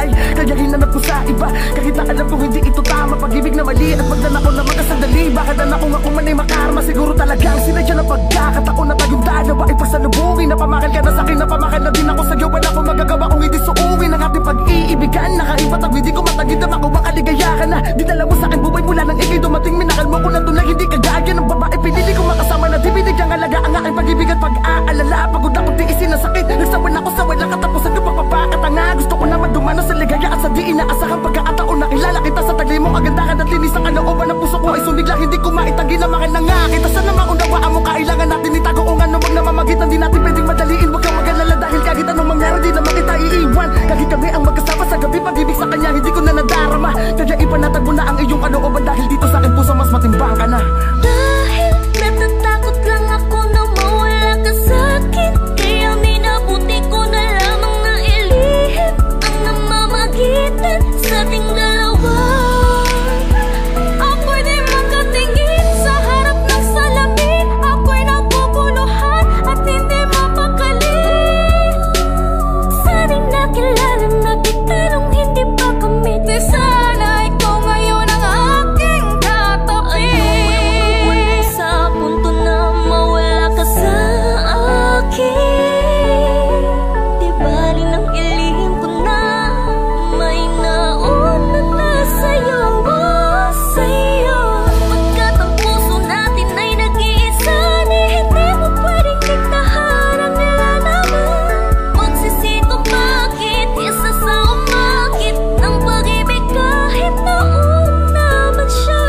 buhay. Kaya hinanap ko sa iba, kahit na alam kong hindi ito tama. Pag-ibig na mali at magdanako na magkasandali. Bakit na kung ako man ay makarma? Siguro talagang sinadya ng pagkakataon na tayong dalawa ay pagsalubungin. Napamakal ka na sa'kin, napamakal na din ako sa'yo. Wala akong magagawa kung hindi suuwin ang ating pag-iibigan. Nakaibat ang hindi ko matagid na makuha kaligayahan na dinala mo sa'kin buhay mula nang ikay dumating. Minakal mo ko na doon na hindi kagaya ng babae. Pinili ko makasama na di binigyang halaga ang aking pag-ibig at pag-aalala. Pagod ako tiisin ang sakit, nagsawa na ako sa walang katapusan ng pagpapakatanga. Gusto ko naman dumano sa ligaya at sa di inaasahang pagkakataon. Nakilala kita sa tagli mo, kagandahan at linis ang kalooban ng puso ko ay sumigla. Hindi ko maitagi na mahal na nga kita. Sana maunawaan mo, kailangan natin itago o nga wag na mamagitan. Di natin pwedeng madaliin, wag kang mag-alala dahil kahit anong mangyari di naman kita iiwan. Kahit kami ang magkasama sa gabi, pag-ibig sa kanya hindi ko na nadarama. Kaya ipanatag mo na ang iyong kalooban dahil dito sa akin puso mas matimbang ka na. Dahil natatakot lang ako na mawala ka sa'kin, kaya minabuti ko na lamang na ilihim ang namamagitan sa ating dalawa. Ako'y di makatingin sa harap ng salamin, ako'y naguguluhan at hindi mapakali. Sana'y nakilala na kita nung hindi pa kami. Di sana ikaw ngayon ang aking katabi. Sa punto na mawala ka sa akin, di bali nang ilihim ko na may nauna na sa'yo, sa'yo. Pagkat ang puso natin ay nag-iisa, ni hindi mo pwedeng diktahan ang nilalaman. Magsisito bakit isa sa umakit ng pag-ibig kahit nauna man siya.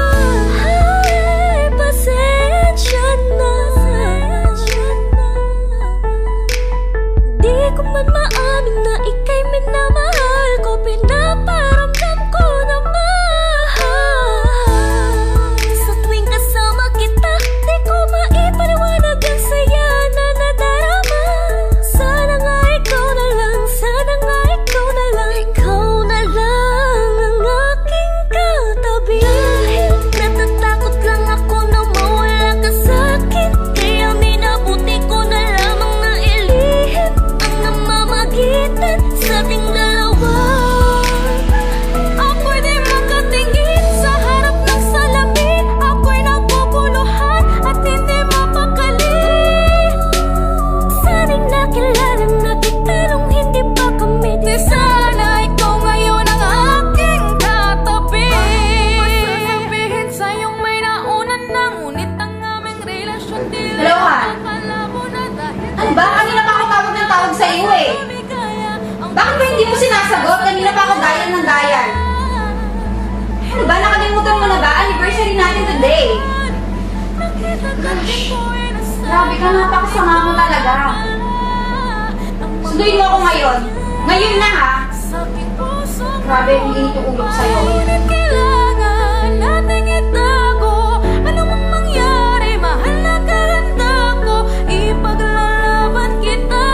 Ay, pasensya na. Di ko man maamin na ika'y minamahal ko, pinaparamdam ko na mahal. Sa tuwing kasama kita, di ko maipaliwanag ang saya na nadarama. Sana nga ikaw na lang, sana nga ikaw na lang, ikaw na lang ang aking katabi. Dahil natatakot lang ako na mawala ka sa'kin, kaya minabuti ko na lamang na ilihim ang namamagitan sa ating dalawa. Ako'y di makatingin sa harap ng salamin, ako'y naguguluhan at hindi mapakali. Sana'y nakilala na kita nung hindi pa kami. Di sana ikaw ngayon ang aking katabi. Masasabihin sa'yong may nauna na, ngunit ang aming relasyon di Hello, Han. akala mo na dahil Ano ba? Kanina pa ako tawag ng tawag sa iyo eh. Bakit ba hindi mo sinasagot? Kanina pa ako dial ng dial. Ano ba? Nakalimutan mo na ba? Anniversary natin today. Grabe ka, napakasama mo talaga. Sunduin mo ako ngayon. Ngayon na ha. Grabe, ang init yung ulo ko sa'yo. Kailangan nating itago, ano mang mangyari, mahal na karanda ko, ipaglalaban kita.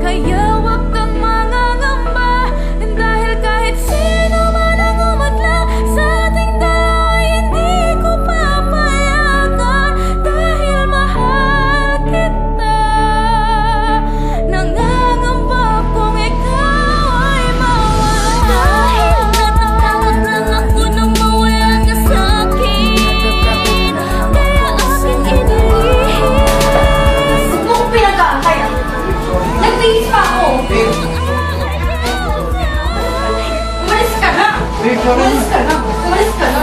Kaya wag kang mangangamba, dahil kahit sino man ang umadla sa ating dalawa, hindi ko papayagan. Dahil mahal kita, nangangamba kung ikaw ay mawala. Dahil natatakot lang ako na mawala ka sa'kin, kaya aking inilihim. Huwag mo kong pinag-aantay ah. Nagbihis pa ako. Umalis ka na. Umalis ka na. Umalis ka na.